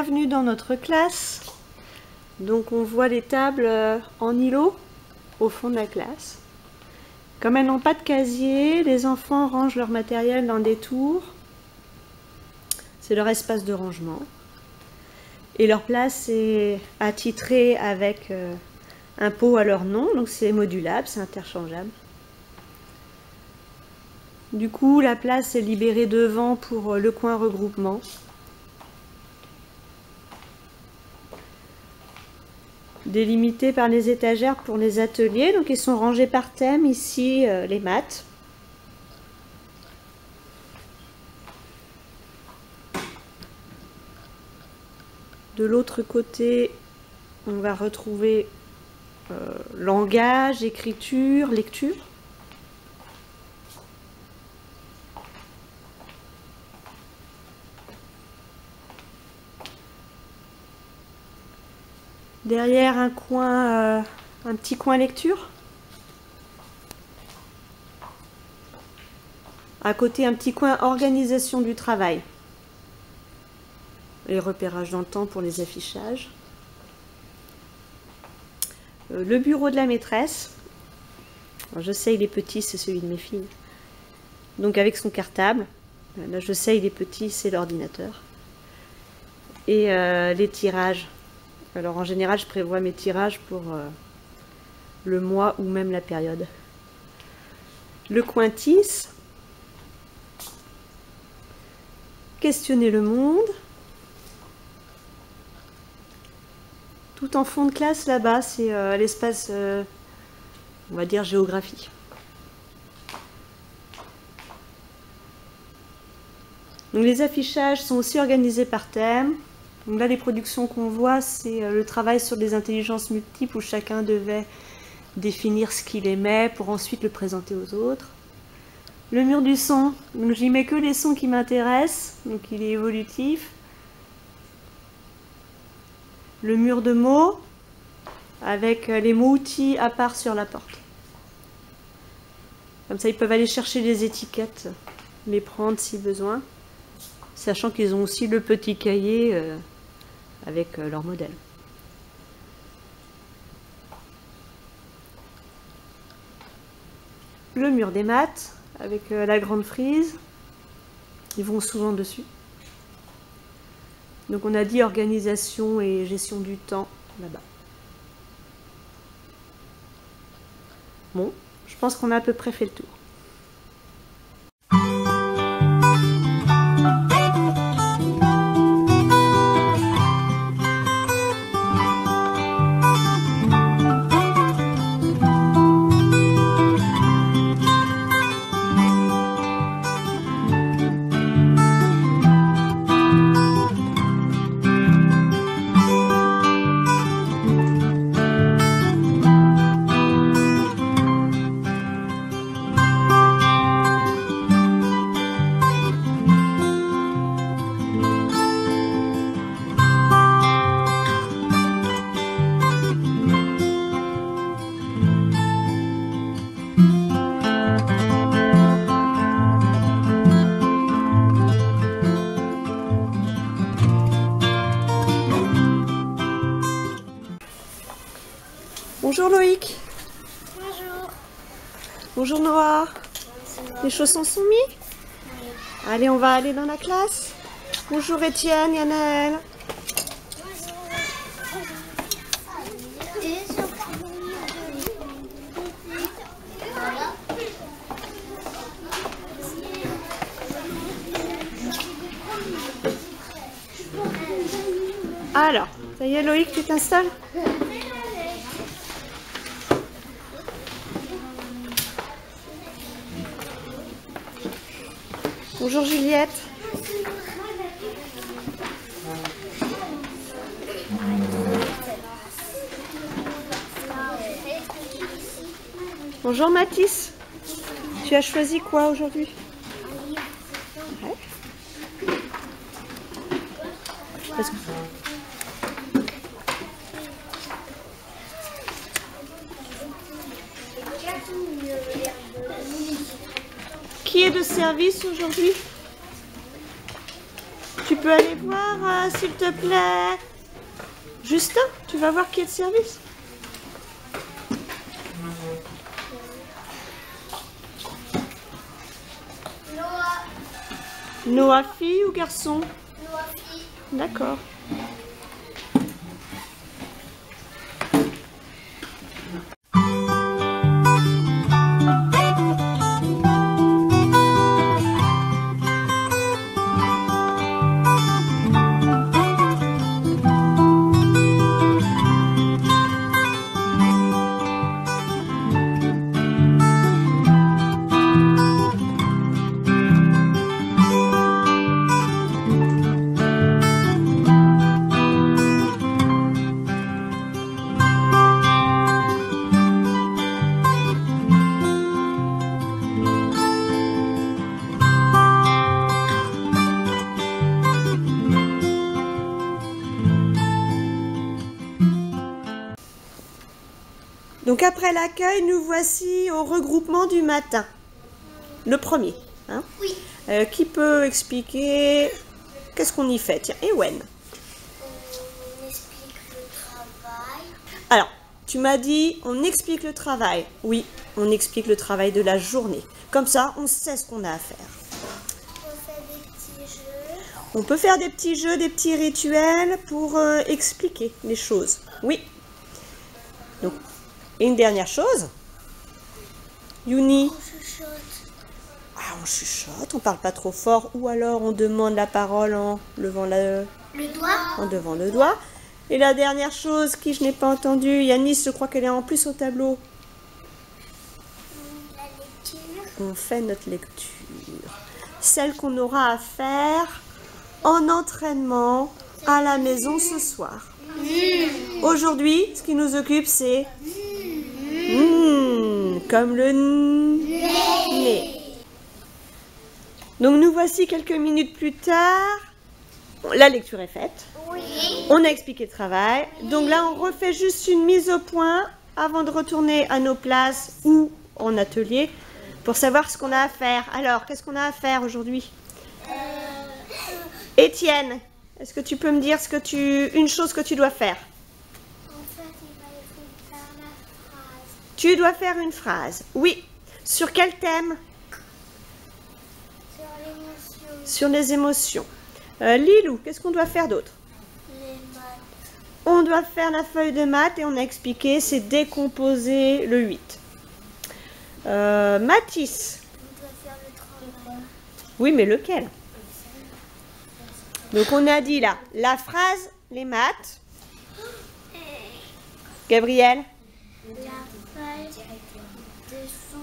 Bienvenue dans notre classe. Donc on voit les tables en îlot au fond de la classe. Comme elles n'ont pas de casier, les enfants rangent leur matériel dans des tours. C'est leur espace de rangement. Et leur place est attitrée avec un pot à leur nom, donc c'est modulable, c'est interchangeable. Du coup, la place est libérée devant pour le coin regroupement. Délimité par les étagères pour les ateliers, donc ils sont rangés par thème, ici les maths. De l'autre côté, on va retrouver langage, écriture, lecture. Derrière un coin, un petit coin lecture. À côté, un petit coin organisation du travail. Les repérages dans le temps pour les affichages. Le bureau de la maîtresse. Alors, je sais, il est petit, c'est celui de mes filles. Donc avec son cartable. Là, je sais, il est petit, c'est l'ordinateur. Et les tirages. Alors en général, je prévois mes tirages pour le mois ou même la période. Le coin TIS. Questionner le monde. Tout en fond de classe là-bas, c'est l'espace, on va dire, géographie. Donc les affichages sont aussi organisés par thème. Donc là, les productions qu'on voit, c'est le travail sur des intelligences multiples où chacun devait définir ce qu'il aimait pour ensuite le présenter aux autres. Le mur du son, donc j'y mets que les sons qui m'intéressent, donc il est évolutif. Le mur de mots, avec les mots-outils à part sur la porte. Comme ça, ils peuvent aller chercher les étiquettes, les prendre si besoin, sachant qu'ils ont aussi le petit cahier avec leur modèle. Le mur des maths, avec la grande frise, ils vont souvent dessus. Donc on a dit organisation et gestion du temps là-bas. Bon, je pense qu'on a à peu près fait le tour. Bonjour Loïc. Bonjour. Bonjour Noah. Bonjour. Les chaussons sont mis? Oui. Allez, on va aller dans la classe. Bonjour Étienne, Yanaël. Alors, ça y est Loïc, tu t'installes? Bonjour Juliette. Bonjour Mathis. Tu as choisi quoi aujourd'hui? Ouais. Qui est de service aujourd'hui? Tu peux aller voir, s'il te plaît. Justin, tu vas voir qui est de service. Noah. Noah, fille ou garçon? Noah, fille. D'accord. Donc après l'accueil, nous voici au regroupement du matin. Le premier. Hein? Oui. Qui peut expliquer qu'est-ce qu'on y fait? Tiens, Ewen. On explique le travail. Alors, tu m'as dit, on explique le travail. Oui, on explique le travail de la journée. Comme ça, on sait ce qu'on a à faire. On fait des petits jeux. On peut faire des petits jeux, des petits rituels pour expliquer les choses. Oui. Donc, et une dernière chose. Yuni. On chuchote. Ah, on chuchote, on parle pas trop fort, ou alors on demande la parole en levant Le doigt. en devant le doigt. Et la dernière chose qui je n'ai pas entendue, Yanis, je crois qu'elle est en plus au tableau. La lecture. On fait notre lecture. Celle qu'on aura à faire en entraînement à la maison ce soir. Aujourd'hui, ce qui nous occupe, c'est comme le nez. Donc nous voici quelques minutes plus tard. La lecture est faite. Oui. On a expliqué le travail. Donc là, on refait juste une mise au point avant de retourner à nos places ou en atelier pour savoir ce qu'on a à faire. Alors, qu'est-ce qu'on a à faire aujourd'hui? Étienne, est-ce que tu peux me dire une chose que tu dois faire? En fait, il faut faire la phrase. Tu dois faire une phrase. Oui. Sur quel thème? Sur l'émotion. Sur les émotions. Lilou, qu'est-ce qu'on doit faire d'autre? Les maths. On doit faire la feuille de maths et on a expliqué, c'est décomposer le 8. Mathis. On doit faire le travail. Oui, mais lequel? Donc on a dit là, la phrase, les maths. Gabriel? La feuille de son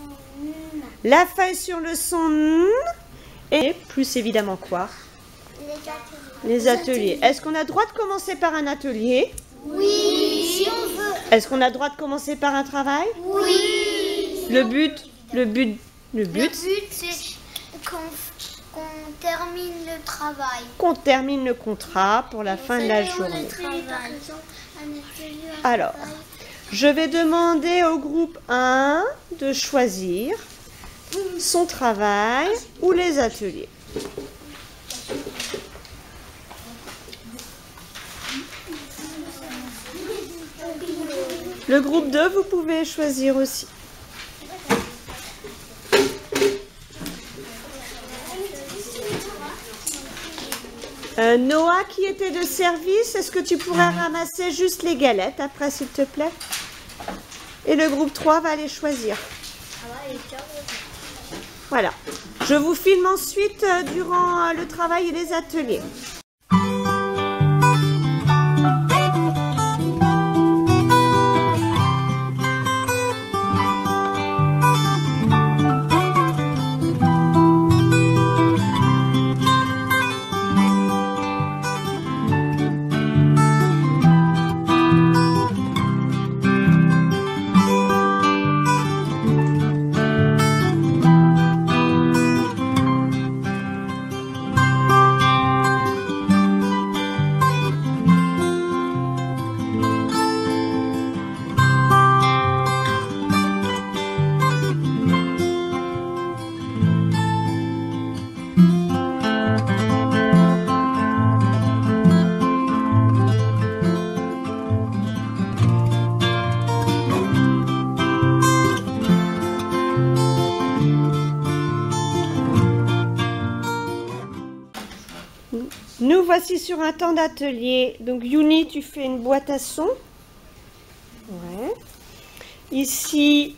nom. La feuille sur le son. Et plus évidemment quoi? Les ateliers. Les ateliers. Est-ce qu'on a droit de commencer par un atelier? Oui. Si on veut. Est-ce qu'on a droit de commencer par un travail? Oui. Le but, Le but, c'est qu'on termine le travail. qu'on termine le contrat pour la fin de la journée. Alors, je vais demander au groupe 1 de choisir son travail ou les ateliers. Le groupe 2, vous pouvez choisir aussi. Noah, qui était de service, est-ce que tu pourrais ramasser juste les galettes après, s'il te plaît? Et le groupe 3 va aller choisir. Voilà. Je vous filme ensuite durant le travail et les ateliers. voici sur un temps d'atelier. Donc Yuni, tu fais une boîte à son. Ouais. Ici,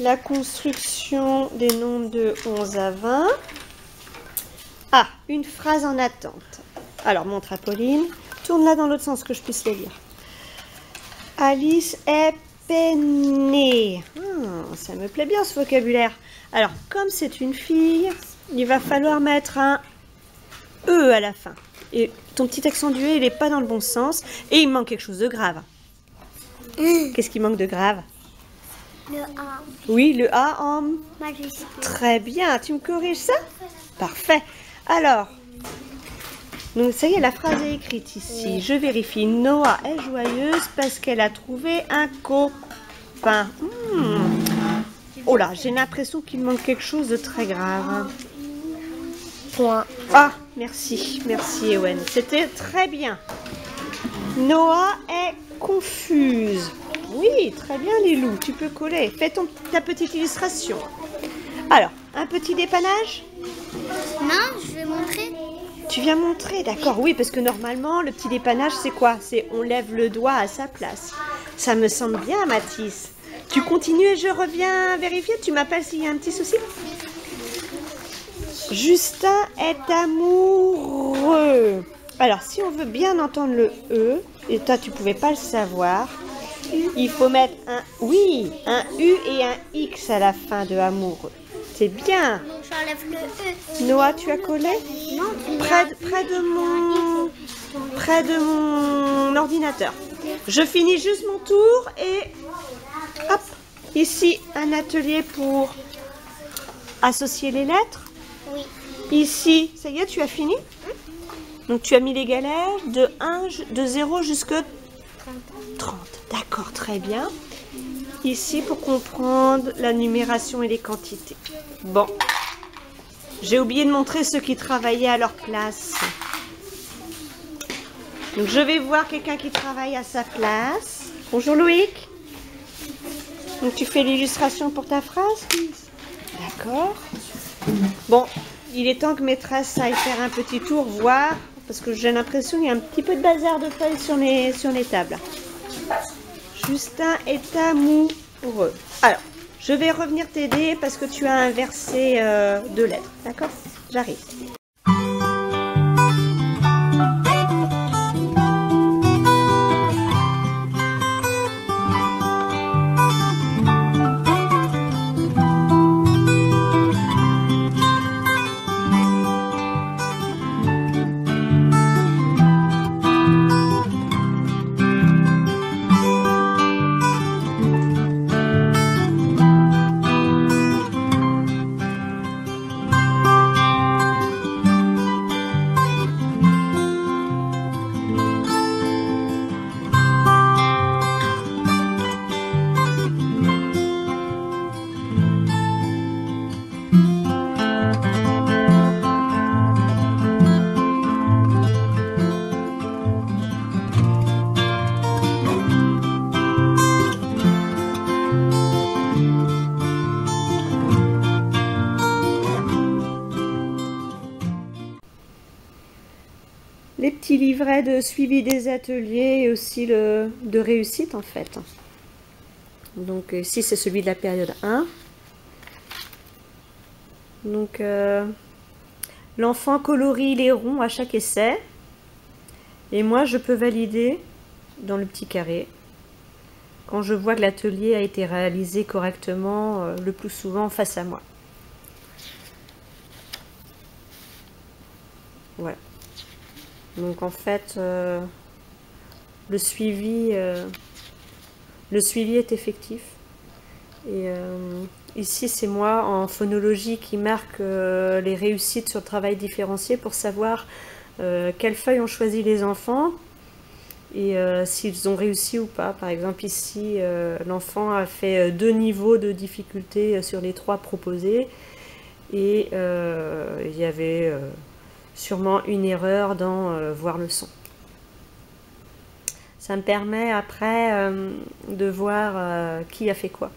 la construction des nombres de 11 à 20. Ah, une phrase en attente. Alors, montre à Pauline. Tourne-la dans l'autre sens que je puisse les lire. Alice est peinée. Ça me plaît bien ce vocabulaire. Alors, comme c'est une fille, il va falloir mettre un E à la fin. Et ton petit accent du E, il n'est pas dans le bon sens. Et il manque quelque chose de grave. Qu'est-ce qui manque de grave? Le A. Oui, le A en... Majuscule. Très bien, tu me corriges ça? Parfait. Alors, donc ça y est, la phrase est écrite ici. Je vérifie. Noah est joyeuse parce qu'elle a trouvé un copain. Oh là, j'ai l'impression qu'il manque quelque chose de très grave. Point. Ah, merci. Merci, Ewen. C'était très bien. Noah est confuse. Oui, très bien, Lilou. Tu peux coller. Fais ta petite illustration. Alors, un petit dépannage? Non, je vais montrer. Tu viens montrer, d'accord. Oui, parce que normalement, le petit dépannage, c'est quoi? C'est on lève le doigt à sa place. Ça me semble bien, Mathis. Tu continues et je reviens vérifier. Tu m'appelles s'il y a un petit souci? Justin est amoureux. Alors, si on veut bien entendre le E, et toi, tu pouvais pas le savoir, il faut mettre un oui, un U et un X à la fin de amoureux. C'est bien. Donc j'enlève le E. Noah, tu as collé? Non, Près de mon ordinateur. Je finis juste mon tour et hop, ici un atelier pour associer les lettres. Oui. Ici, ça y est, tu as fini? Donc tu as mis les galères de 0 jusqu'à 30. D'accord, très bien. Ici pour comprendre la numération et les quantités. Bon. J'ai oublié de montrer ceux qui travaillaient à leur place. Donc je vais voir quelqu'un qui travaille à sa place. Bonjour Loïc. Donc tu fais l'illustration pour ta phrase? D'accord. Bon, il est temps que maîtresse aille faire un petit tour, voir, parce que j'ai l'impression qu'il y a un petit peu de bazar de feuilles sur les tables. Justin est amoureux. Alors, je vais revenir t'aider parce que tu as inversé 2 lettres. D'accord? J'arrive. Les petits livrets de suivi des ateliers et aussi de réussite en fait. Donc ici c'est celui de la période 1. Donc l'enfant colorie les ronds à chaque essai. Et moi je peux valider dans le petit carré quand je vois que l'atelier a été réalisé correctement, le plus souvent face à moi. Voilà. Donc en fait, le suivi est effectif. Et ici, c'est moi en phonologie qui marque les réussites sur le travail différencié pour savoir quelles feuilles ont choisi les enfants et s'ils ont réussi ou pas. Par exemple, ici, l'enfant a fait 2 niveaux de difficulté sur les 3 proposés et il y avait sûrement une erreur dans voir le son. Ça me permet après de voir qui a fait quoi.